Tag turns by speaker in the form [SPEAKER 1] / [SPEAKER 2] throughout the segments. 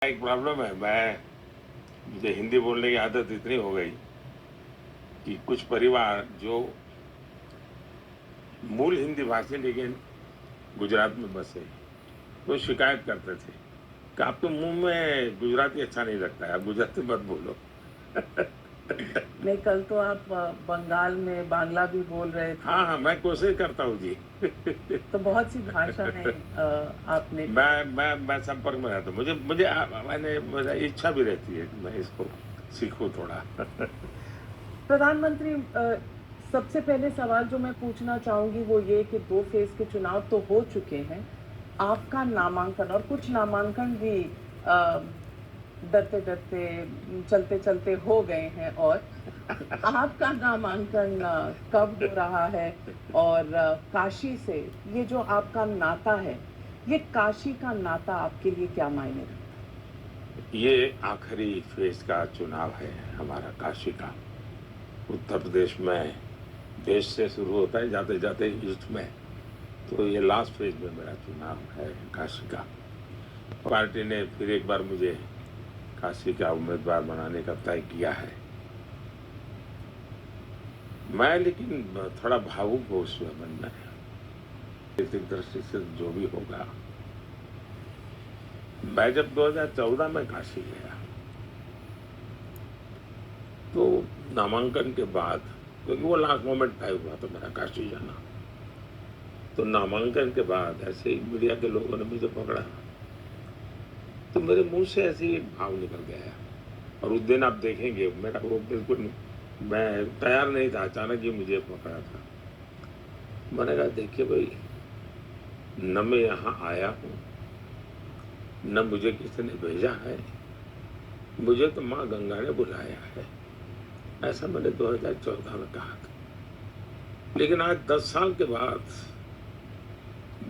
[SPEAKER 1] एक प्रॉब्लम है, मुझे हिंदी बोलने की आदत इतनी हो गई कि कुछ परिवार जो मूल हिंदी भाषी लेकिन गुजरात में बसे, वो शिकायत करते थे कि आपके मुंह में गुजराती अच्छा नहीं लगता है, आप गुजराती मत बोलो।
[SPEAKER 2] नहीं, कल तो आप बंगाल में बांग्ला भी बोल रहे थे।
[SPEAKER 1] हाँ हाँ, मैं कोशिश करता हूँ जी।
[SPEAKER 2] तो बहुत सी भाषाएं आपने
[SPEAKER 1] मैं संपर्क में रहता हूँ। मुझे इच्छा भी रहती है कि मैं इसको सीखूं थोड़ा।
[SPEAKER 2] प्रधानमंत्री, सबसे पहले सवाल जो मैं पूछना चाहूंगी वो ये कि 2 फेज के चुनाव तो हो चुके हैं। आपका नामांकन और कुछ नामांकन भी डरते डरते चलते चलते हो गए हैं, और आपका नामांकन कब हो रहा है? और काशी से ये जो आपका नाता है, ये काशी का नाता आपके लिए क्या मायने रखता
[SPEAKER 1] ये आखिरी फेज का चुनाव है हमारा, काशी का। उत्तर प्रदेश में देश से शुरू होता है, जाते जाते ईस्ट में, तो ये लास्ट फेज में मेरा चुनाव है काशी का। पार्टी ने फिर एक बार मुझे काशी का उम्मीदवार बनाने का तय किया है। मैं लेकिन थोड़ा भावुक हूँ उस मन में, राजनीतिक दृष्टि से जो भी होगा। मैं जब 2014 में काशी गया तो नामांकन के बाद, क्योंकि वो लास्ट मोमेंट तय हुआ तो मेरा काशी जाना, तो नामांकन के बाद ऐसे ही मीडिया के लोगों ने मुझे पकड़ा तो मेरे मुंह से ऐसे ही एक भाव निकल गया। और उस दिन आप देखेंगे मेरा वो बिल्कुल, मैं तैयार नहीं था, अचानक ही मुझे पकड़ा था। मैंने कहा देखिए भाई, न मैं यहाँ आया हूँ, न मुझे किसी ने भेजा है, मुझे तो माँ गंगा ने बुलाया है। ऐसा मैंने 2014 में कहा था। लेकिन आज 10 साल के बाद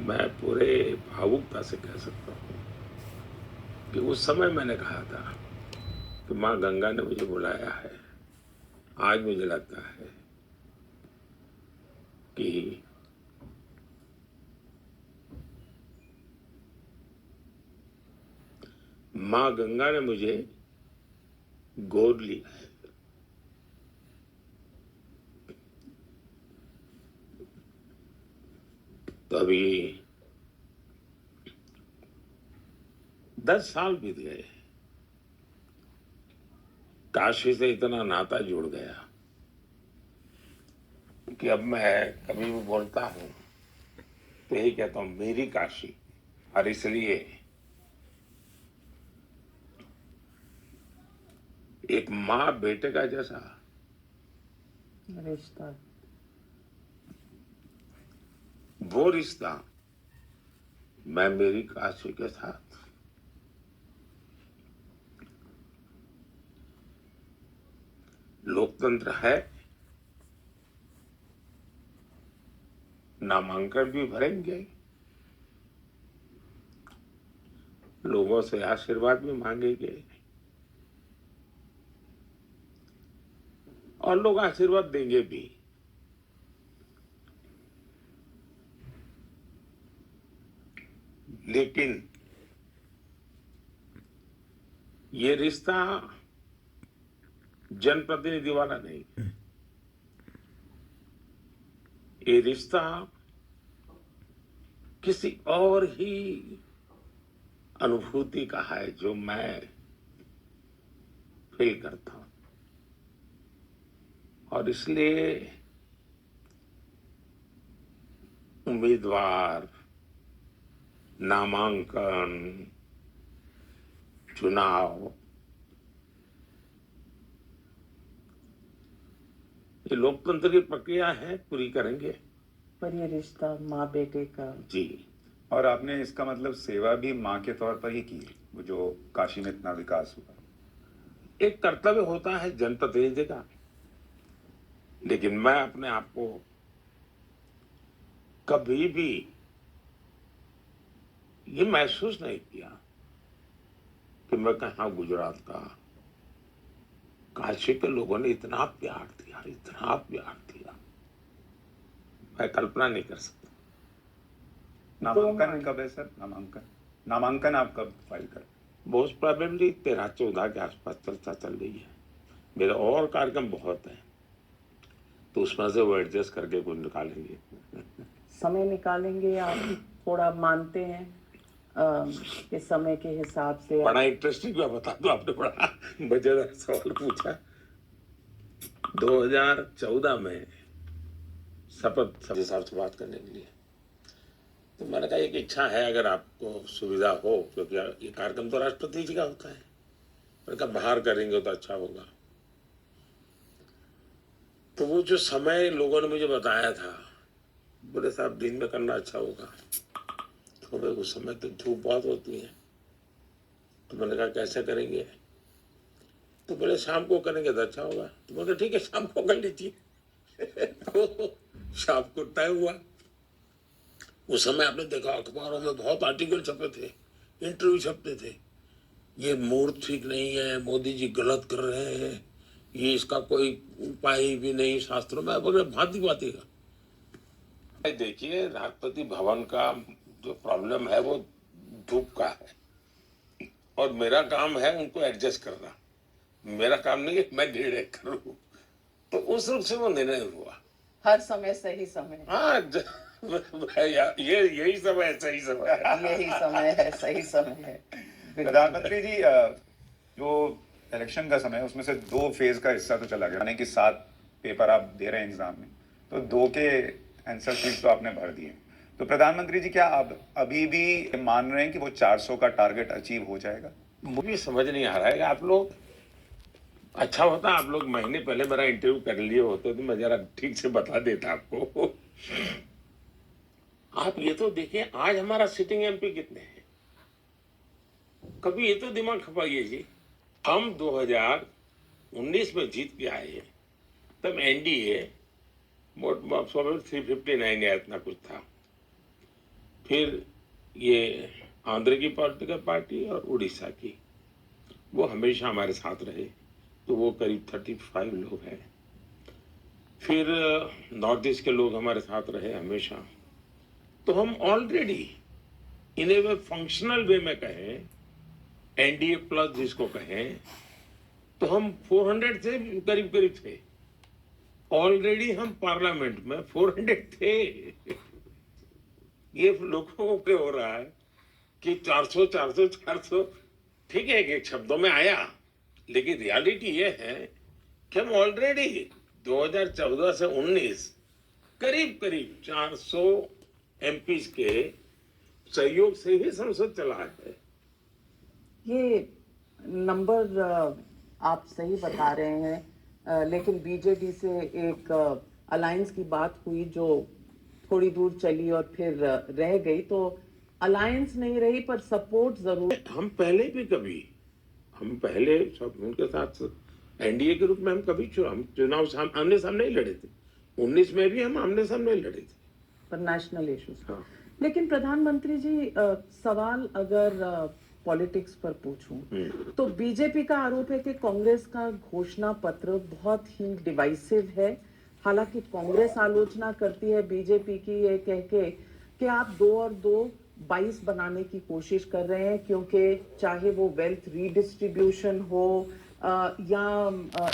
[SPEAKER 1] मैं पूरे भावुकता से कह सकता हूँ कि उस समय मैंने कहा था कि माँ गंगा ने मुझे बुलाया है। आज मुझे लगता है कि माँ गंगा ने मुझे गोद लिया है। तो अभी 10 साल बीत गए, काशी से इतना नाता जुड़ गया कि अब मैं कभी भी बोलता हूँ तो यही कहता हूँ, मेरी काशी। और इसलिए एक माँ बेटे का जैसा
[SPEAKER 2] है रिश्ता?
[SPEAKER 1] वो रिश्ता मैं मेरी काशी के साथ, लोकतंत्र है, नामांकन भी भरेंगे, लोगों से आशीर्वाद भी मांगेंगे और लोग आशीर्वाद देंगे भी। लेकिन ये रिश्ता जनप्रतिनिधि वाला नहीं, ये रिश्ता किसी और ही अनुभूति का है जो मैं फील करता हूं। और इसलिए उम्मीदवार, नामांकन, चुनाव, ये लोकतंत्र की प्रक्रिया है, पूरी करेंगे।
[SPEAKER 2] पर ये रिश्ता माँ बेटे का।
[SPEAKER 1] जी।
[SPEAKER 3] और आपने इसका मतलब सेवा भी माँ के तौर पर ही की, वो जो काशी में इतना विकास हुआ।
[SPEAKER 1] एक कर्तव्य होता है जनप्रतिनिधि का, लेकिन मैं अपने आप को कभी भी ये महसूस नहीं किया कि मैं कहाँ गुजरात का। काशी के लोगों ने इतना प्यार दिया, इतना प्यार दिया, मैं कल्पना नहीं कर सकता।
[SPEAKER 3] नामांकन कब है सर? नामांकन आप कब फाइल कर?
[SPEAKER 1] मोस्ट प्रोबेबली 13-14 के आसपास चर्चा चल रही है। मेरे और कार्यक्रम बहुत हैं, तो उसमें से वो एडजस्ट करके कुछ निकालेंगे।
[SPEAKER 2] समय निकालेंगे आप? थोड़ा मानते हैं कि समय के हिसाब से
[SPEAKER 1] बड़ा इंटरेस्टिंग मैं बता दूं, आपने बड़ा मजेदार सवाल पूछा। 2014 में शपथ सब हिसाब से बात करने के लिए, तो मैंने कहा एक इच्छा है, अगर आपको सुविधा हो, क्योंकि ये कार्यक्रम तो राष्ट्रपति जी का होता है, मैंने कहा बाहर करेंगे तो अच्छा होगा। तो वो जो समय लोगों ने मुझे बताया था, बोले साहब दिन में करना अच्छा होगा, तो भाई उस समय तो धूप बहुत होती है। तो मैंने कहा कैसे करेंगे, तो बोले शाम को करेंगे तो अच्छा होगा। तो मैंने कहा ठीक है शाम को कर लीजिए। तो शाम को तय हुआ। उस समय आपने देखा अखबारों में बहुत आर्टिकल छपे थे, इंटरव्यू छपते थे, ये मूड ठीक नहीं है, मोदी जी गलत कर रहे हैं, ये इसका कोई उपाय भी नहीं शास्त्रों में, वगैरह भांति भांति का। देखिए राष्ट्रपति भवन का जो प्रॉब्लम है वो धूप का है, और मेरा काम है उनको एडजस्ट करना। मेरा काम नहीं है मैं निर्णय करूं। तो उस रूप से वो निर्णय हुआ।
[SPEAKER 2] हर समय सही समय।
[SPEAKER 1] हाँ ये यही समय है, सही समय है।
[SPEAKER 2] यही समय है, सही समय है।
[SPEAKER 3] प्रधानमंत्री जी, जो इलेक्शन का समय है उसमें से 2 फेज का हिस्सा तो चला गया, यानी कि 7 पेपर आप दे रहे हैं एग्जाम में, तो 2 के आंसर शीट तो आपने भर दिए। तो प्रधानमंत्री जी, क्या आप अभी भी मान रहे हैं कि वो 400 का टारगेट अचीव हो जाएगा?
[SPEAKER 1] मुझे समझ नहीं आ रहा है। आप लोग, अच्छा होता आप लोग महीने पहले मेरा इंटरव्यू कर लिए होते तो मैं जरा ठीक से बता देता आपको। आप ये तो देखिए आज हमारा सिटिंग एमपी कितने हैं, कभी ये तो दिमाग खपाइए जी। हम 2019 में जीत के आए, तब एनडीए मोट 359 या इतना कुछ था। फिर ये आंध्र की पॉलिटिकल पार्टी और उड़ीसा की, वो हमेशा हमारे साथ रहे, तो वो करीब 35 लोग हैं। फिर नॉर्थ ईस्ट के लोग हमारे साथ रहे हमेशा। तो हम already in A way functional वे में कहें, एनडीए प्लस जिसको कहें, तो हम 400 से करीब करीब थे। ऑलरेडी हम पार्लियामेंट में 400 थे। ये लोगों को हो रहा है कि 400 400 400, ठीक है एक शब्दों में आया, लेकिन रियलिटी ये है कि हम ऑलरेडी 2014 से 19 करीब करीब 400 एमपीज के सहयोग से ही संसद चला है।
[SPEAKER 2] ये नंबर आप सही बता रहे हैं, लेकिन बीजेडी से एक अलायंस की बात हुई जो थोड़ी दूर चली और फिर रह गई, तो अलायंस नहीं रही पर सपोर्ट जरूर।
[SPEAKER 1] हम पहले भी कभी, हम पहले सब उनके साथ एनडीए के रूप में हम कभी हम चुनाव आमने सामने ही लड़े थे। 19 में भी हम आमने सामने ही लड़े थे
[SPEAKER 2] पर नेशनल इश्यूज।
[SPEAKER 1] हाँ।
[SPEAKER 2] लेकिन प्रधानमंत्री जी, सवाल अगर पॉलिटिक्स पर पूछूं तो बीजेपी का आरोप है कि कांग्रेस का घोषणा पत्र बहुत ही डिवाइसिव है। हालांकि कांग्रेस आलोचना करती है बीजेपी की ये कह के कि आप 2 और 2 22 बनाने की कोशिश कर रहे हैं, क्योंकि चाहे वो वेल्थ रीडिस्ट्रीब्यूशन हो या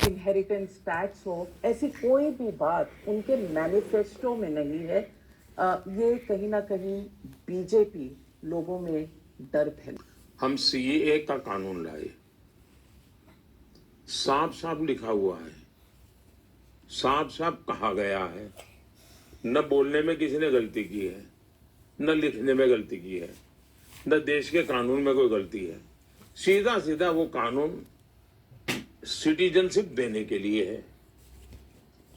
[SPEAKER 2] इनहेरिटेंस टैक्स हो, ऐसी कोई भी बात उनके मैनिफेस्टो में नहीं है। ये कहीं ना कहीं बीजेपी लोगों में डर फैला।
[SPEAKER 1] हम सीएए का कानून लाए, साफ साफ लिखा हुआ है, साफ साफ कहा गया है, न बोलने में किसी ने गलती की है, न लिखने में गलती की है, न देश के कानून में कोई गलती है। सीधा सीधा वो कानून सिटीजनशिप देने के लिए है,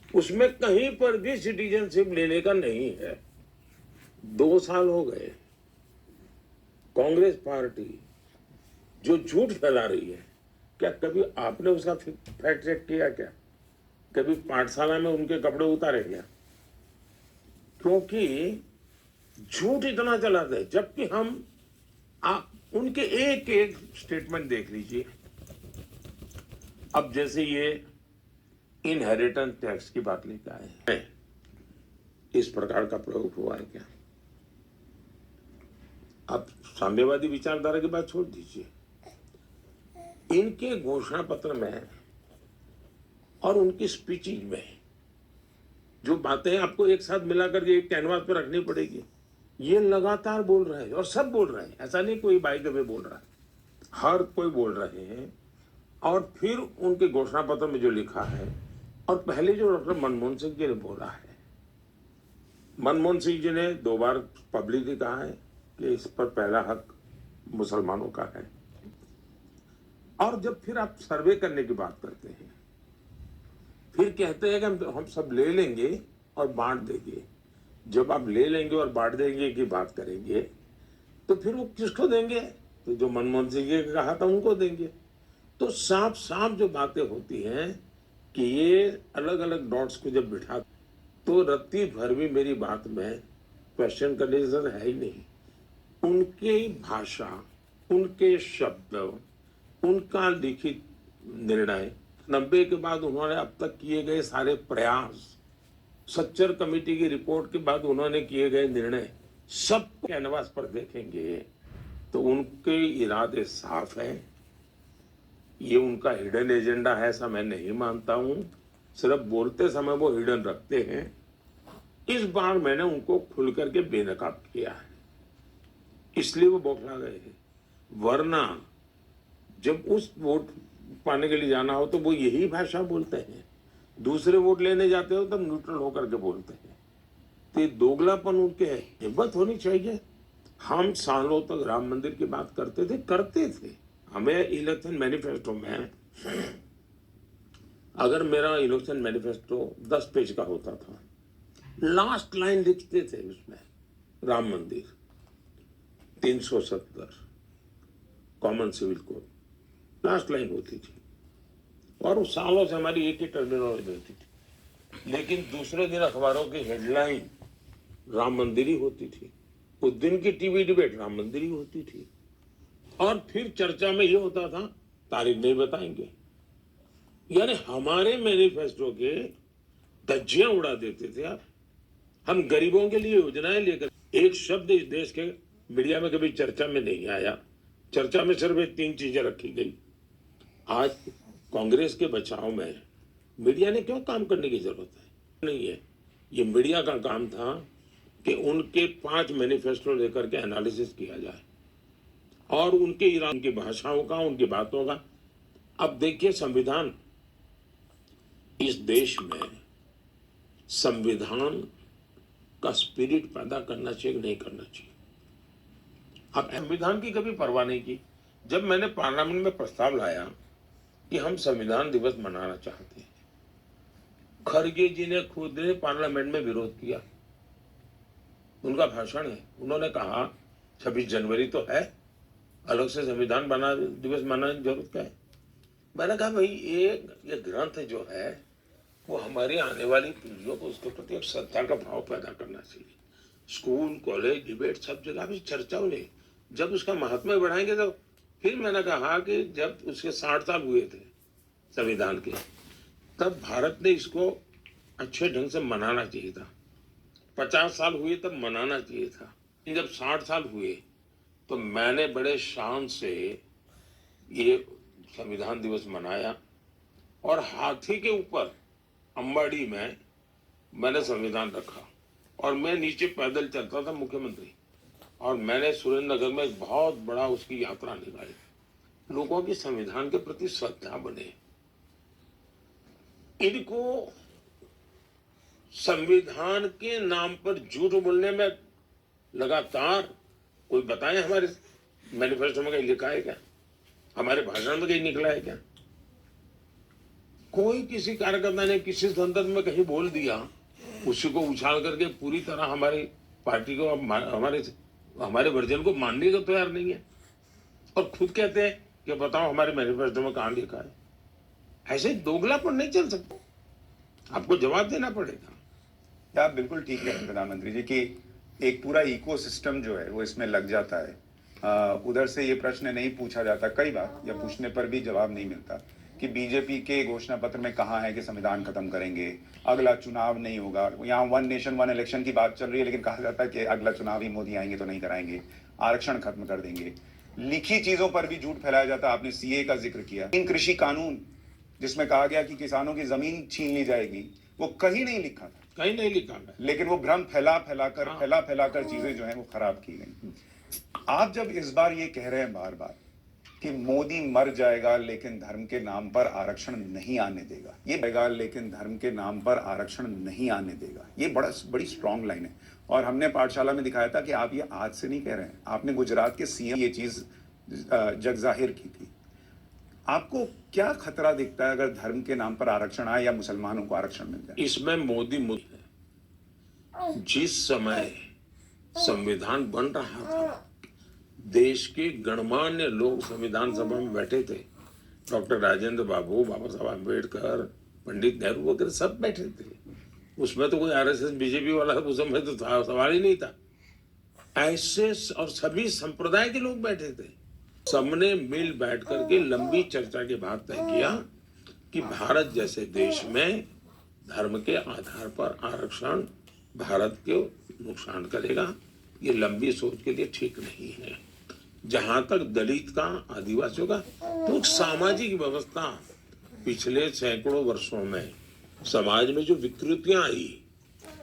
[SPEAKER 1] उसमें कहीं पर भी सिटीजनशिप लेने का नहीं है। 2 साल हो गए कांग्रेस पार्टी जो झूठ फैला रही है, क्या कभी आपने उसका फैक्ट चेक किया? क्या कभी पाठशाला में उनके कपड़े उतारे क्या? क्योंकि झूठ इतना चलाते हैं, जबकि हम आप उनके एक एक स्टेटमेंट देख लीजिए। अब जैसे ये इनहेरिटेंस टैक्स की बात लेकर आए हैं, इस प्रकार का प्रयोग हुआ है क्या? आप साम्यवादी विचारधारा की बात छोड़ दीजिए, इनके घोषणा पत्र में और उनकी स्पीचिंग में जो बातें आपको एक साथ मिला करके एक कैनवास पर रखनी पड़ेगी, ये लगातार बोल रहे हैं और सब बोल रहे हैं, ऐसा नहीं कोई बाई दबे बोल रहा है, हर कोई बोल रहे हैं। और फिर उनके घोषणा पत्र में जो लिखा है और पहले जो डॉक्टर मनमोहन सिंह जी ने बोला है, मनमोहन सिंह जी ने 2 बार पब्लिकली कहा है कि इस पर पहला हक मुसलमानों का है। और जब फिर आप सर्वे करने की बात करते हैं, फिर कहते हैं कि हम सब ले लेंगे और बांट देंगे। जब आप ले लेंगे और बांट देंगे की बात करेंगे तो फिर वो किसको देंगे? तो जो मनमोहन सिंह जी ने कहा था उनको देंगे। तो साफ साफ जो बातें होती हैं कि ये अलग अलग डॉट्स को जब बिठा, तो रत्ती भर भी मेरी बात में क्वेश्चन करने की जरूरत है ही नहीं। उनकी भाषा, उनके शब्द, उनका लिखित निर्णय, 90 के बाद उन्होंने अब तक किए गए सारे प्रयास, सच्चर कमेटी की रिपोर्ट के बाद उन्होंने किए गए निर्णय, सब कैनवास पर देखेंगे तो उनके इरादे साफ हैं। ये उनका हिडन एजेंडा है ऐसा मैं नहीं मानता हूं, सिर्फ बोलते समय वो हिडन रखते हैं। इस बार मैंने उनको खुल करके बेनकाब किया है, इसलिए वो बौखला गए हैं। वरना जब उस वोट पाने के लिए जाना हो तो वो यही भाषा बोलते हैं, दूसरे वोट लेने जाते हो तब न्यूट्रल होकर के बोलते हैं। तो ये दोगलापन उनके है, हिम्मत होनी चाहिए। हम सालों तक राम मंदिर की बात करते थे। हमें इलेक्शन मैनिफेस्टो में, अगर मेरा इलेक्शन मैनिफेस्टो 10 पेज का होता था, लास्ट लाइन लिखते थे उसमें Ram Mandir, 370 common civil code, last line होती थी और सालों से हमारी एक ही टर्मिनोलॉजी होती थी। लेकिन दूसरे दिन अखबारों की हेडलाइन राम मंदिर ही होती थी, उस दिन की टीवी डिबेट राम मंदिर ही होती थी। और फिर चर्चा में ये होता था तारीख नहीं बताएंगे, यानी हमारे मैनिफेस्टो के धज्जियां उड़ा देते थे आप। हम गरीबों के लिए योजनाएं लेकर, एक शब्द इस देश के मीडिया में कभी चर्चा में नहीं आया। चर्चा में सिर्फ 3 चीजें रखी गई। आज कांग्रेस के बचाव में मीडिया ने क्यों काम करने की जरूरत है? नहीं है, ये मीडिया का काम था कि उनके 5 मैनिफेस्टो लेकर के एनालिसिस किया जाए और उनके ईरान की भाषाओं का, उनकी बातों का। अब देखिए, संविधान, इस देश में संविधान का स्पिरिट पैदा करना चाहिए, नहीं करना चाहिए। अब संविधान की कभी परवाह नहीं की। जब मैंने पार्लियामेंट में प्रस्ताव लाया कि हम संविधान दिवस मनाना चाहते हैं, खड़गे जी ने खुद ने पार्लियामेंट में विरोध किया। उनका भाषण है, उन्होंने कहा 26 जनवरी तो है, अलग से संविधान दिवस मनाने की जरूरत क्या है? मैंने कहा भाई ये ग्रंथ जो है वो हमारी आने वाली पीढ़ियों को उसके प्रति एक श्रद्धा का भाव पैदा करना चाहिए। स्कूल, कॉलेज, डिबेट सब जगह भी चर्चा हो। जब उसका महात्म्य बढ़ाएंगे तो फिर मैंने कहा कि जब उसके 60 साल हुए थे संविधान के, तब भारत ने इसको अच्छे ढंग से मनाना चाहिए था। 50 साल हुए तब मनाना चाहिए था। जब 60 साल हुए तो मैंने बड़े शान से ये संविधान दिवस मनाया और हाथी के ऊपर अंबाड़ी में मैंने संविधान रखा और मैं नीचे पैदल चलता था मुख्यमंत्री, और मैंने सुरेंद्र नगर में एक बहुत बड़ा उसकी यात्रा निकाली। लोगों की संविधान के प्रति श्रद्धा बने। इनको संविधान के नाम पर झूठ बोलने में लगातार, कोई बताए हमारे मैनिफेस्टो में कहीं लिखा है क्या? हमारे भाषण में कहीं निकला है क्या? कोई किसी कार्यकर्ता ने किसी संदर्भ में कहीं बोल दिया, उसी को उछाल करके पूरी तरह हमारी पार्टी को, हमारे वर्जन को मानने को तैयार नहीं है और खुद कहते हैं कि बताओ हमारे मैनिफेस्टो में कहां लिखा है। ऐसे दोगलापन नहीं चल सकता, आपको जवाब देना पड़ेगा।
[SPEAKER 3] आप बिल्कुल ठीक है प्रधानमंत्री जी कि एक पूरा इकोसिस्टम जो है वो इसमें लग जाता है। उधर से ये प्रश्न नहीं पूछा जाता कई बार, या पूछने पर भी जवाब नहीं मिलता कि बीजेपी के घोषणा पत्र में कहाँ है कि संविधान खत्म करेंगे, अगला चुनाव नहीं होगा। यहाँ 1 नेशन 1 इलेक्शन की बात चल रही है, लेकिन कहा जाता है कि अगला चुनाव ही मोदी आएंगे तो नहीं कराएंगे, आरक्षण खत्म कर देंगे। लिखी चीजों पर भी झूठ फैलाया जाता है। आपने सीए का जिक्र किया, इन कृषि कानून जिसमें कहा गया कि किसानों की जमीन छीन ली जाएगी, वो कहीं नहीं लिखा था,
[SPEAKER 1] कहीं नहीं लिखा है।
[SPEAKER 3] लेकिन वो भ्रम फैला फैलाकर चीजें जो है वो खराब की गई। आप जब इस बार ये कह रहे हैं बार बार कि मोदी मर जाएगा लेकिन धर्म के नाम पर आरक्षण नहीं आने देगा, ये बनेगा लेकिन धर्म के नाम पर आरक्षण नहीं आने देगा, ये बड़ी स्ट्रांग लाइन है। और हमने पाठशाला में दिखाया था कि आप ये आज से नहीं कह रहे हैं, आपने गुजरात के सीएम ये चीज जग जाहिर की थी। आपको क्या खतरा दिखता है अगर धर्म के नाम पर आरक्षण आए या मुसलमानों को आरक्षण मिल जाए?
[SPEAKER 1] इसमें मोदी है। जिस समय संविधान बन रहा था, देश के गणमान्य लोग संविधान सभा में बैठे थे। डॉक्टर राजेंद्र बाबू, बाबा साहब अम्बेडकर, पंडित नेहरू वगैरह सब बैठे थे। उसमें तो कोई आरएसएस बीजेपी वाला उस समय तो सवाल ही नहीं था। ऐसे और सभी संप्रदाय के लोग बैठे थे। सबने मिल बैठ करके लंबी चर्चा के बाद तय किया कि भारत जैसे देश में धर्म के आधार पर आरक्षण भारत को नुकसान करेगा, ये लंबी सोच के लिए ठीक नहीं है। जहां तक दलित का, आदिवासियों का, तो सामाजिक व्यवस्था पिछले सैकड़ों वर्षों में समाज में जो विकृतियां आई,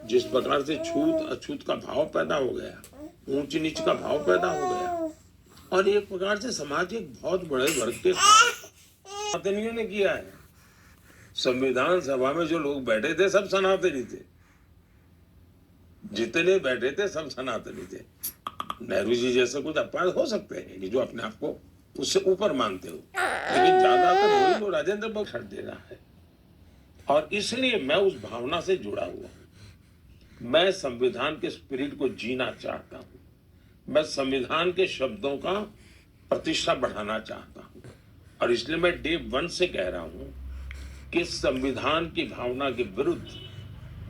[SPEAKER 1] जिस प्रकार से छूत अछूत का भाव पैदा हो गया, ऊंच नीच का भाव पैदा हो गया, और एक प्रकार से समाज एक बहुत बड़े वर्ग के सनातनियों ने किया है। संविधान सभा में जो लोग बैठे थे सब सनातनी थे, जितने बैठे थे सब सनातनी थे। नेहरू जी जैसे कुछ अपवाद हो सकते हैं कि जो अपने आप को उससे ऊपर मानते हो, लेकिन ज्यादातर वही लोग राजेंद्र बाबू छट दे रहा है। और इसलिए मैं उस भावना से जुड़ा हुआ हूं। मैं संविधान के स्पिरिट को जीना चाहता हूं। मैं संविधान के शब्दों का प्रतिष्ठा बढ़ाना चाहता हूं। और इसलिए मैं डे 1 से कह रहा हूं कि संविधान की भावना के विरुद्ध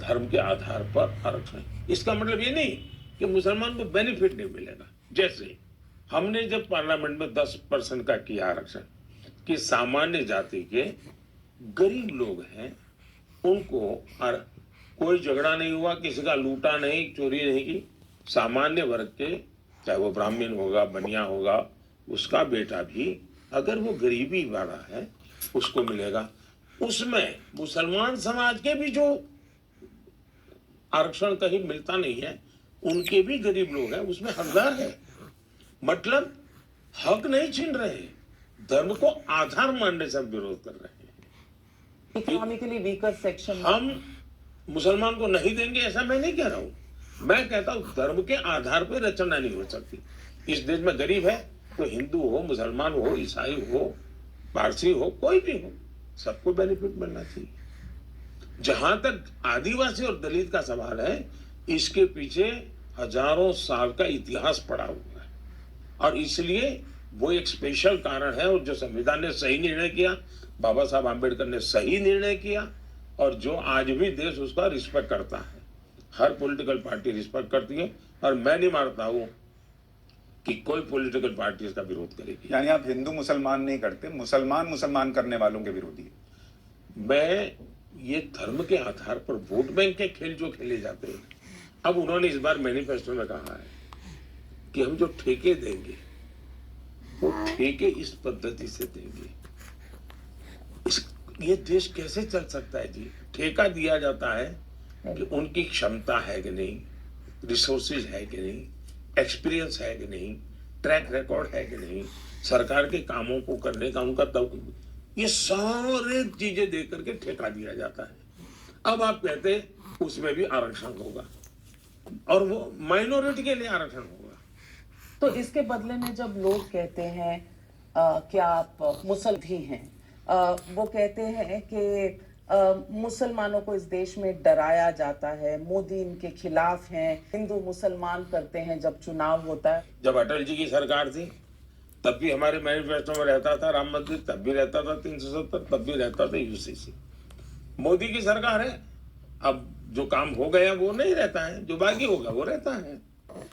[SPEAKER 1] धर्म के आधार पर आरक्षण। इसका मतलब ये नहीं कि मुसलमान को बेनिफिट नहीं मिलेगा। जैसे हमने जब पार्लियामेंट में 10% का किया आरक्षण, कि सामान्य जाति के गरीब लोग हैं उनको, और कोई झगड़ा नहीं हुआ, किसी का लूटा नहीं, चोरी नहीं की, सामान्य वर्ग के, चाहे वो ब्राह्मण होगा, बनिया होगा, उसका बेटा भी अगर वो गरीबी वाला है उसको मिलेगा। उसमें मुसलमान समाज के भी जो आरक्षण कहीं मिलता नहीं है, उनके भी गरीब लोग हैं, उसमें हकदार है। मतलब हक नहीं छीन रहे, धर्म को आधार मानने से विरोध कर रहे हैं।
[SPEAKER 2] इकोनॉमिकली वीकर सेक्शन
[SPEAKER 1] हम मुसलमान को नहीं देंगे ऐसा मैं नहीं कह रहा हूं। मैं कहता हूं धर्म के आधार पर रचना नहीं हो सकती। इस देश में गरीब है तो हिंदू हो, मुसलमान हो, ईसाई हो, पारसी हो, कोई भी हो, सबको बेनिफिट मिलना चाहिए। जहां तक आदिवासी और दलित का सवाल है, इसके पीछे हजारों साल का इतिहास पड़ा हुआ है, और इसलिए वो एक स्पेशल कारण है। और जो संविधान ने सही निर्णय किया, बाबा साहब आम्बेडकर ने सही निर्णय किया, और जो आज भी देश उसका रिस्पेक्ट करता है, हर पॉलिटिकल पार्टी रिस्पेक्ट करती है, और मैं नहीं मानता हूं कि कोई पॉलिटिकल पार्टी इसका विरोध करेगी।
[SPEAKER 3] यानी आप हिंदू मुसलमान नहीं करते, मुसलमान करने वालों के विरोधी है।
[SPEAKER 1] मैं ये धर्म के आधार पर वोट बैंक के खेल जो खेले जाते हैं, अब उन्होंने इस बार मैनिफेस्टो में कहा है कि हम जो ठेके देंगे वो ठेके इस पद्धति से देंगे। ये देश कैसे चल सकता है जी? ठेका दिया जाता है कि उनकी क्षमता है कि नहीं, रिसोर्सेज है कि नहीं, एक्सपीरियंस है कि नहीं, ट्रैक रिकॉर्ड है कि नहीं, सरकार के कामों को करने का उनका ये सारे चीजें देख करके ठेका दिया जाता है। अब आप कहते हैं उसमें भी आरक्षण होगा, और वो माइनॉरिटी के लिए आरक्षण होगा।
[SPEAKER 2] तो इसके बदले में जब लोग कहते हैं कि आप मुसल भी हैं, वो कहते हैं कि मुसलमानों को इस देश में डराया जाता है, मोदी इनके खिलाफ हैं, हिंदू मुसलमान करते हैं जब चुनाव होता है।
[SPEAKER 1] जब अटल जी की सरकार थी तब भी हमारे मैनिफेस्टो में रहता था राम मंदिर, तब भी रहता था 370, तब भी रहता था यूसीसी। मोदी की सरकार है, अब जो काम हो गया वो नहीं रहता है, जो बाकी होगा वो रहता है।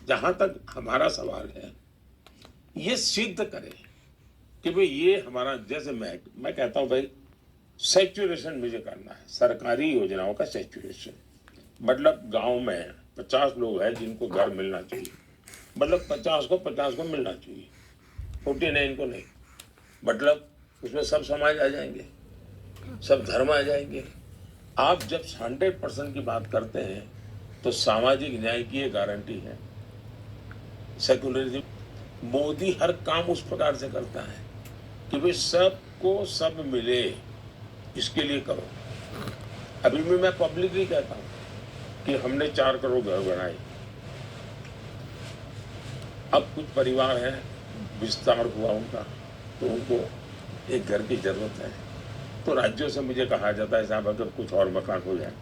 [SPEAKER 1] जहां तक हमारा सवाल है, ये सिद्ध करे कि भाई ये हमारा, जैसे मैं कहता हूं भाई सैचुरेशन मुझे करना है, सरकारी योजनाओं का सैचुरेशन। मतलब गांव में 50 लोग हैं जिनको घर मिलना चाहिए, मतलब 50 को मिलना चाहिए। 49 को नहीं, मतलब उसमें सब समाज आ जाएंगे, सब धर्म आ जाएंगे। आप जब 100% की बात करते हैं तो सामाजिक न्याय की ये गारंटी है। सेकुलरिज्म, मोदी हर काम उस प्रकार से करता है कि भाई सबको सब मिले, इसके लिए करो। अभी भी मैं पब्लिकली कहता हूँ कि हमने 4 करोड़ घर बनाए, अब कुछ परिवार हैं विस्तार हुआ उनका, तो उनको एक घर की जरूरत है, तो राज्यों से मुझे कहा जाता है साहब अगर कुछ और मकान हो जाए,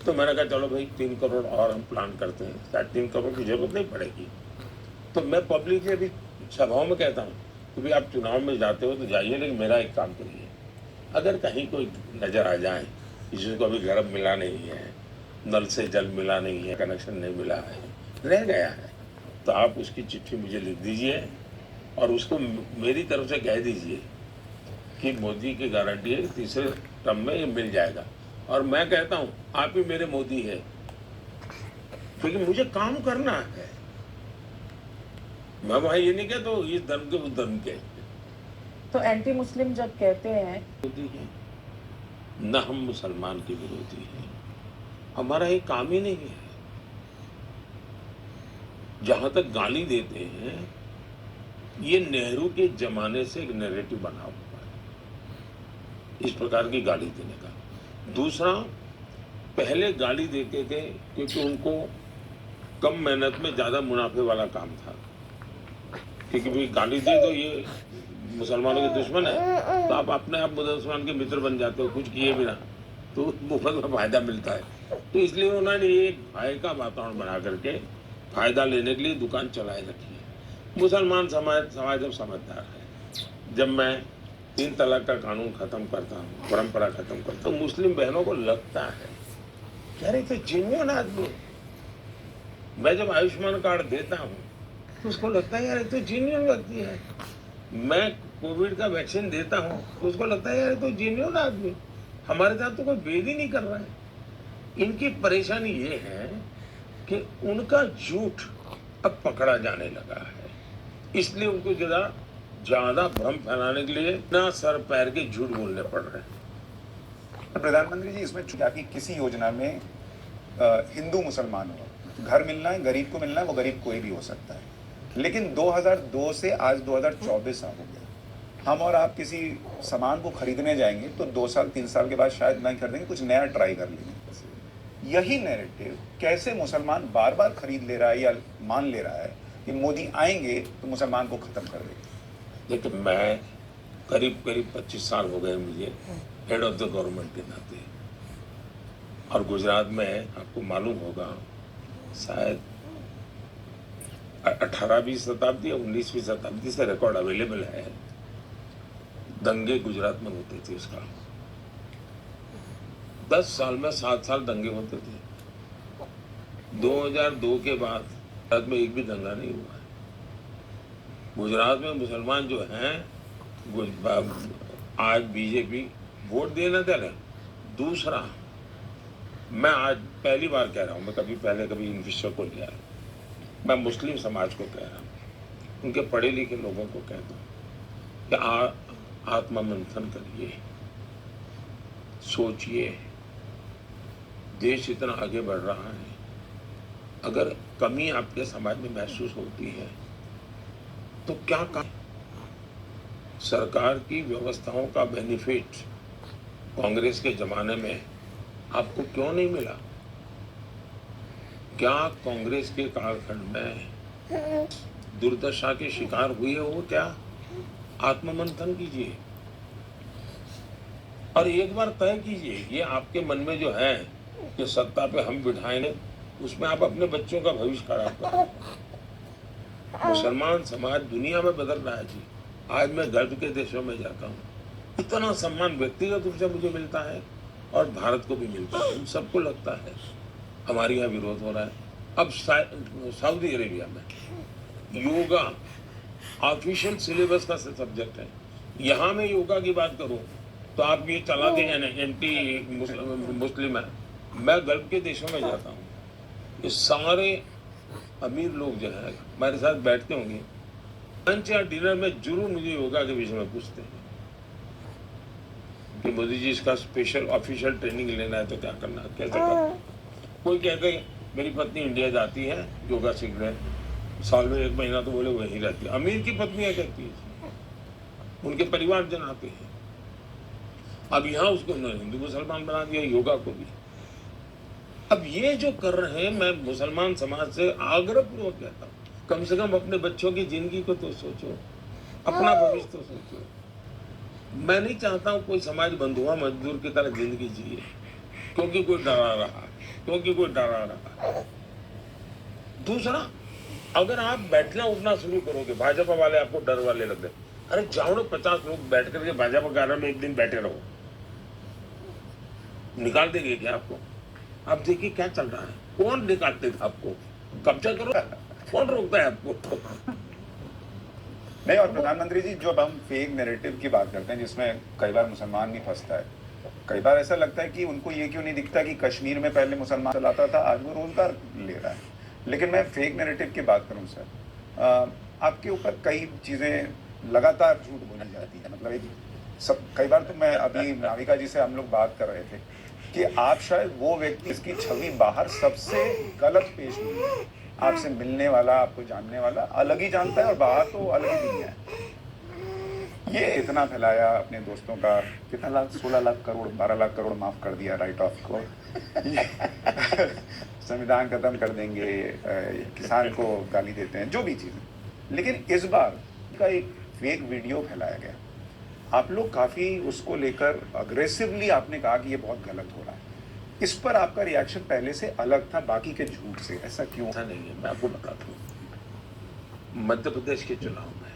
[SPEAKER 1] तो मैंने कहा चलो भाई 3 करोड़ और हम प्लान करते हैं, शायद 3 करोड़ की जरूरत नहीं पड़ेगी। तो मैं पब्लिक में भी सभाओं में कहता हूँ कि भाई आप चुनाव में जाते हो तो जाइए, लेकिन मेरा एक काम करिए, अगर कहीं कोई नजर आ जाए किसी को अभी घर मिला नहीं है, नल से जल मिला नहीं है, कनेक्शन नहीं मिला है, रह गया है, तो आप उसकी चिट्ठी मुझे लिख दीजिए और उसको मेरी तरफ से कह दीजिए कि मोदी की गारंटी है तीसरे टर्म में ये मिल जाएगा। और मैं कहता हूँ आप ही मेरे मोदी है, क्योंकि मुझे काम करना है। मैं वहां ये नहीं कहता हूँ इस धर्म के उस धर्म के।
[SPEAKER 2] तो एंटी मुस्लिम जब कहते हैं
[SPEAKER 1] विरोधी है न, हम मुसलमान के विरोधी हैं, हमारा ये काम ही नहीं है। जहां तक गाली देते हैं, ये नेहरू के जमाने से एक नैरेटिव बना हुआ है इस प्रकार की गाली देने का। दूसरा, पहले गाली देते थे क्योंकि उनको कम मेहनत में ज्यादा मुनाफे वाला काम था, क्योंकि भाई गाली दे तो ये मुसलमानों के दुश्मन है, तो आप अपने आप मुसलमान के मित्र बन जाते हो, कुछ किए बिना, तो मुफ्त में फायदा मिलता है। तो इसलिए उन्होंने एक भय का वातावरण बना करके फायदा लेने के लिए दुकान चलाए रखी है। मुसलमान समाज अब समझदार है। जब मैं 3 तलाक का कानून खत्म करता हूँ, परंपरा खत्म करता हूँ, मुस्लिम बहनों को लगता है कि अरे तो जेन्युइन आदमी। मैं जब आयुष्मान कार्ड देता हूँ तो उसको लगता है यार तो जेन्युइन व्यक्ति है। मैं कोविड का वैक्सीन देता हूँ तो उसको लगता है यार तो जेन्युइन आदमी, हमारे साथ तो कोई भेद ही नहीं कर रहा है। इनकी परेशानी ये है कि उनका झूठ अब पकड़ा जाने लगा है, इसलिए उनको ज्यादा भ्रम फैलाने के लिए ना सर पैर के झूठ बोलने पड़ रहे हैं।
[SPEAKER 3] प्रधानमंत्री जी, इसमें कि किसी योजना में हिंदू मुसलमान हो, घर मिलना है, गरीब को मिलना है, वो गरीब कोई भी हो सकता है, लेकिन 2002 से आज 2024 आ हो गया। हम और आप किसी सामान को खरीदने जाएंगे तो 2 साल 3 साल के बाद शायद नहीं खरीदेंगे, कुछ नया ट्राई कर लेंगे। यही नैरेटिव कैसे मुसलमान बार बार खरीद ले रहा है या मान ले रहा है कि मोदी आएंगे तो मुसलमान को खत्म कर देंगे।
[SPEAKER 1] देखिए, मैं करीब 25 साल हो गए मुझे हेड ऑफ द गवर्नमेंट के नाते, और गुजरात में आपको मालूम होगा शायद 18वीं शताब्दी या 19वीं शताब्दी से रिकॉर्ड अवेलेबल है, दंगे गुजरात में होते थे। उसका 10 साल में 7 साल दंगे होते थे। 2002 के बाद गुजरात में एक भी दंगा नहीं हुआ है। गुजरात में मुसलमान जो हैं आज बीजेपी वोट देना दे रहे। दूसरा, मैं आज पहली बार कह रहा हूँ, मैं कभी पहले कभी इन विषयों को लिया, मैं मुस्लिम समाज को कह रहा हूँ, उनके पढ़े लिखे लोगों को कहता हूँ कि आत्ममंथन करिए, सोचिए, देश इतना आगे बढ़ रहा है, अगर कमी आपके समाज में महसूस होती है तो क्या काम? सरकार की व्यवस्थाओं का बेनिफिट कांग्रेस के जमाने में आपको क्यों नहीं मिला? क्या कांग्रेस के कालखंड में दुर्दशा के शिकार हुए हो? क्या आत्ममंथन कीजिए और एक बार तय कीजिए, ये आपके मन में जो है कि सत्ता पे हम बिठाएंगे, उसमें आप अपने बच्चों का भविष्य खराब कर रहे हैं। मुसलमान समाज दुनिया में बदल रहा है जी। आज मैं गर्व के देशों में जाता हूँ, इतना सम्मान व्यक्तिगत रूप से मुझे मिलता है और भारत को भी मिलता है। हम सबको लगता है हमारे यहाँ विरोध हो रहा है। अब सऊदी अरेबिया में योगा ऑफिशियल सिलेबस का सब्जेक्ट है। यहाँ मैं योगा की बात करूँ तो आप ये चला दें एंटी मुस्लिम है। मैं गल्फ के देशों में जाता हूँ, ये सारे अमीर लोग जो है हमारे साथ बैठते होंगे, लंच या डिनर में जरूर मुझे योगा के विषय में पूछते हैं कि मोदी जी इसका स्पेशल ऑफिशियल ट्रेनिंग लेना है तो क्या करना है, कैसे करना है। कोई कहते हैं मेरी पत्नी इंडिया जाती है योगा सीखने, साल में 1 महीना तो बोले वहीं रहती है। अमीर की पत्नियां कहती है, उनके परिवार जन आते हैं। अब यहाँ उसको उन्होंने हिंदू मुसलमान बना दिया, योगा को भी। अब ये जो कर रहे हैं, मैं मुसलमान समाज से आग्रहपूर्वक कहता हूँ, कम से कम अपने बच्चों की जिंदगी को तो सोचो, अपना भविष्य तो सोचो। मैं नहीं चाहता हूँ कोई समाज बंधुआ मजदूर की तरह जिंदगी जिए, क्योंकि कोई डरा रहा है, क्योंकि कोई डरा रहा है। दूसरा, अगर आप बैठना उठना शुरू करोगे, भाजपा वाले आपको डर वाले लग गए, अरे जाओ ना 50 लोग बैठ करके भाजपा कार्यालय में एक दिन बैठे रहो, निकाल देंगे क्या आपको? आप देखिए क्या चल रहा है, कौन निकालते थे आपको? कब्जा करो, कौन रोकता है आपको?
[SPEAKER 3] नहीं, और प्रधानमंत्री जी, जो हम फेक नैरेटिव की बात करते हैं जिसमें कई बार मुसलमान भी फंसता है, कई बार ऐसा लगता है कि उनको ये क्यों नहीं दिखता कि कश्मीर में पहले मुसलमान चलाता था, आज वो रोजगार ले रहा है। लेकिन मैं फेक नैरेटिव की बात करूं सर, आपके ऊपर कई चीज़ें लगातार झूठ बोली जाती है। मतलब एक सब, कई बार तो मैं अभी नाविका जी से हम लोग बात कर रहे थे कि आप शायद वो व्यक्ति जिसकी छवि बाहर सबसे गलत पेश हुई है। आपसे मिलने वाला, आपको जानने वाला अलग ही जानता है और बाहर तो अलग ही दुनिया है। ये इतना फैलाया अपने दोस्तों का, कितना लाख, 16 लाख करोड़, 12 लाख करोड़ माफ कर दिया राइट ऑफ को, संविधान खत्म कर देंगे, किसान को गाली देते हैं, जो भी चीज़ें। लेकिन इस बार का एक फेक वीडियो फैलाया गया, आप लोग काफ़ी उसको लेकर अग्रेसिवली आपने कहा कि ये बहुत गलत हो रहा है। इस पर आपका रिएक्शन पहले से अलग था बाकी के झूठ से, ऐसा क्यों?
[SPEAKER 1] ऐसा नहीं है, मैं आपको बताता हूँ। मध्य प्रदेश के चुनाव में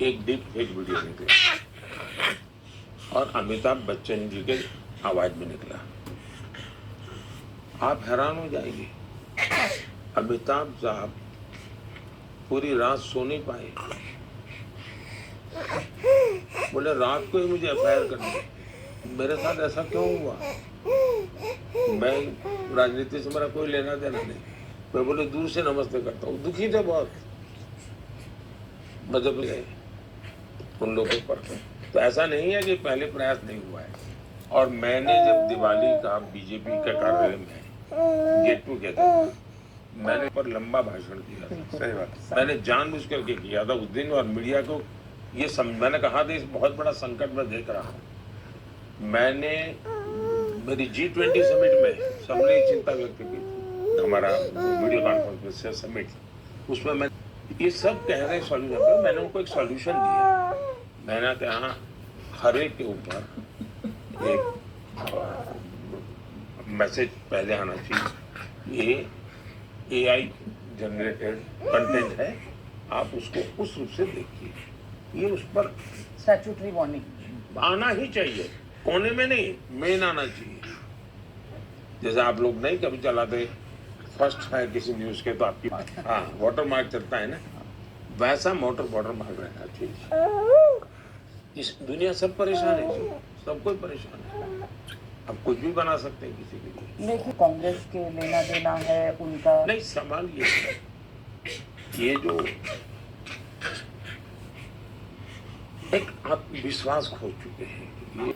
[SPEAKER 1] एक डीप फेक वीडियो निकला और अमिताभ बच्चन जी के आवाज में निकला। आप हैरान हो जाएंगे, अमिताभ साहब पूरी रात सो नहीं पाए, बोले रात को ही मुझे एफआईआर करनी है। मेरे साथ ऐसा क्यों हुआ? मैं राजनीति से मेरा कोई लेना देना नहीं, मैं बोले दूर से नमस्ते करता हूँ। दुखी थे बहुत, मतलब उन लोगों पर। तो ऐसा नहीं है कि पहले प्रयास नहीं हुआ है। और मैंने जब दिवाली का बीजेपी के कार्यालय में गेट टूगेदर, मैंने पर लंबा भाषण किया था।
[SPEAKER 3] सही बात।
[SPEAKER 1] मैंने जानबूझ करके किया था उस दिन, और मीडिया को ये मैंने कहा था इस बहुत बड़ा संकट में देख रहा हूँ। मैंने मेरी G20 समिट में सबने चिंता व्यक्त की थी, हमारा वीडियो कॉन्फ्रेंस में समिट, उसमें मैं ये सब कह रहे सॉल्यूशन पर, मैंने उनको एक सॉल्यूशन दिया। मैंने कहा हर एक के ऊपर एक मैसेज पहले आना चाहिए, ये AI जनरेटेड कंटेंट है, आप उसको उस रूप से देखिए, ये उस पर
[SPEAKER 2] स्टैट्यूटरी वार्निंग
[SPEAKER 1] आना ही चाहिए, कोने में नहीं, मेन आना चाहिए। जैसे आप लोग नहीं कभी चलाते फर्स्ट है किसी न्यूज के तो आपकी हाँ वाटर मार्क चलता है ना, वैसा वाटर मार्क रहना चाहिए। इस दुनिया सब परेशान है, सब कोई परेशान है, अब कुछ भी बना सकते हैं किसी के लिए।
[SPEAKER 2] लेकिन कांग्रेस के लेना देना है उनका
[SPEAKER 1] नहीं, सवाल ये है, ये जो एक आत्मविश्वास खो चुके हैं, ये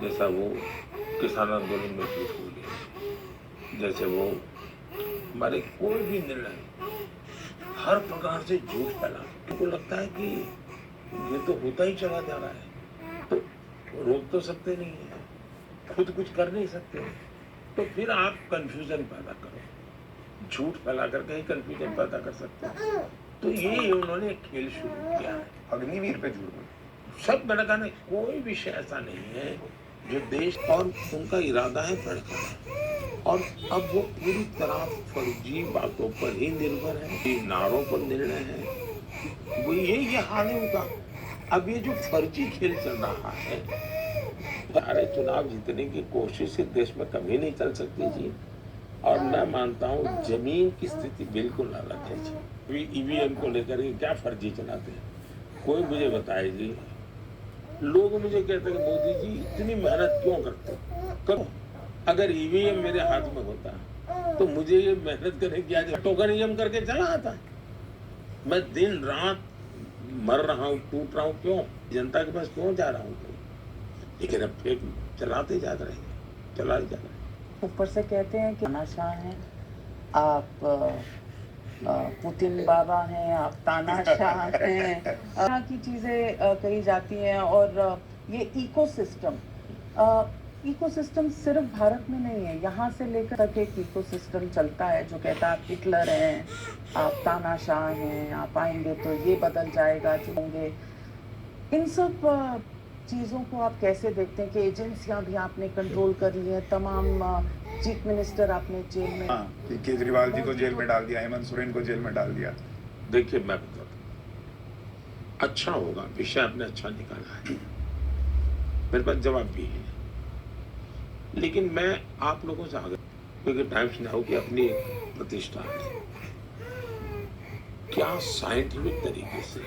[SPEAKER 1] जैसा वो किसान आंदोलन में झूठ हो गया, जैसे वो हमारे कोई भी निर्णय हर प्रकार से झूठ फैला, उनको लगता है कि ये तो होता ही चला जा रहा है, तो रोक तो सकते नहीं है, खुद कुछ कर नहीं सकते, तो फिर आप कंफ्यूजन पैदा करो, झूठ फैला करके ही कंफ्यूजन पैदा कर सकते हैं। तो ये उन्होंने एक खेल शुरू किया है,
[SPEAKER 3] अग्निवीर पे झूठ बोल।
[SPEAKER 1] सब भड़का नहीं, कोई विषय ऐसा नहीं है जो देश, और उनका इरादा है भड़काना, और अब वो पूरी तरह फर्जी बातों पर ही निर्भर है, ये नारों पर निर्णय है, वो ये हाल है उनका। अब ये जो फर्जी खेल चल रहा है, सारे चुनाव जीतने की कोशिश से देश में कभी नहीं चल सकती जी। और मैं मानता हूँ जमीन की स्थिति बिल्कुल अलग है जी। EVM को लेकर के क्या फर्जी चलाते हैं, कोई मुझे बताए जी। लोग मुझे कहते हैं मोदी जी इतनी मेहनत क्यों करते, करो। अगर EVM मेरे हाथ में होता तो मुझे ये मेहनत करने की आज टोकन EVM करके चला आता। मैं दिन रात मर रहा हूँ, टूट रहा हूँ, क्यों? जनता के पास क्यों जा रहा हूँ? लेकिन अब फेक चलाते जा रहे हैं, चलाए जा रहे हैं।
[SPEAKER 2] ऊपर से कहते हैं कि तानाशाह हैं आप, पुतिन बाबा हैं आप, तानाशाह हैं, तरह की चीज़ें कही जाती हैं। और ये इकोसिस्टम सिर्फ भारत में नहीं है, यहाँ से लेकर तक एक इकोसिस्टम चलता है जो कहता है आप हिटलर हैं, आप तानाशाह हैं, आप आएंगे तो ये बदल जाएगा, जो होंगे। इन सब चीज़ों को आप कैसे देखते हैं कि एजेंसियां भी आपने कंट्रोल कर ली हैं, तमाम चीफ मिनिस्टर आपने जेल में,
[SPEAKER 3] हाँ, कि केजरीवाल जी को जेल में डाल दिया, हेमंत सोरेन को जेल में डाल दिया।
[SPEAKER 1] देखिए मैं बताता हूँ, अच्छा होगा, विषय आपने अच्छा निकाला है, मेरे पास जवाब भी है। लेकिन मैं आप लोगों से आगे, क्योंकि टाइम्स नाउ की अपनी प्रतिष्ठा है, क्या साइंटिफिक तरीके से